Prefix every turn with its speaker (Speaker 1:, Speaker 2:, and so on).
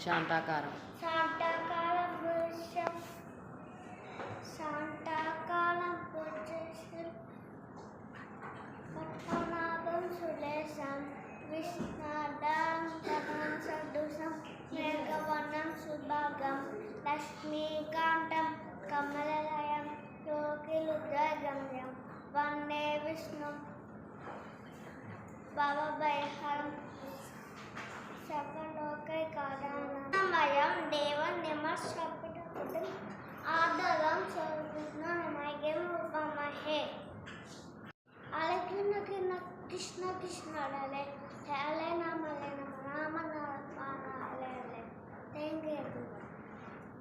Speaker 1: శాంతాకారం.
Speaker 2: శాంతాకారం పురుషం శాంతాకారం పురుషం పద్మనాభం సులేశం విష్ణాదాం తమం సదృశం మేఘవర్ణం సుభాగం లక్ష్మీకాంతం కమలదయం యోగిలుద్రగమ్యం వందే విష్ణుం భవభయహరం సర్వలోకైకారణమయం దేవం నమః ఆదరం సర్వజ్ఞమయం ఉపమహే అలకిన కృష్ణ కృష్ణ హేళన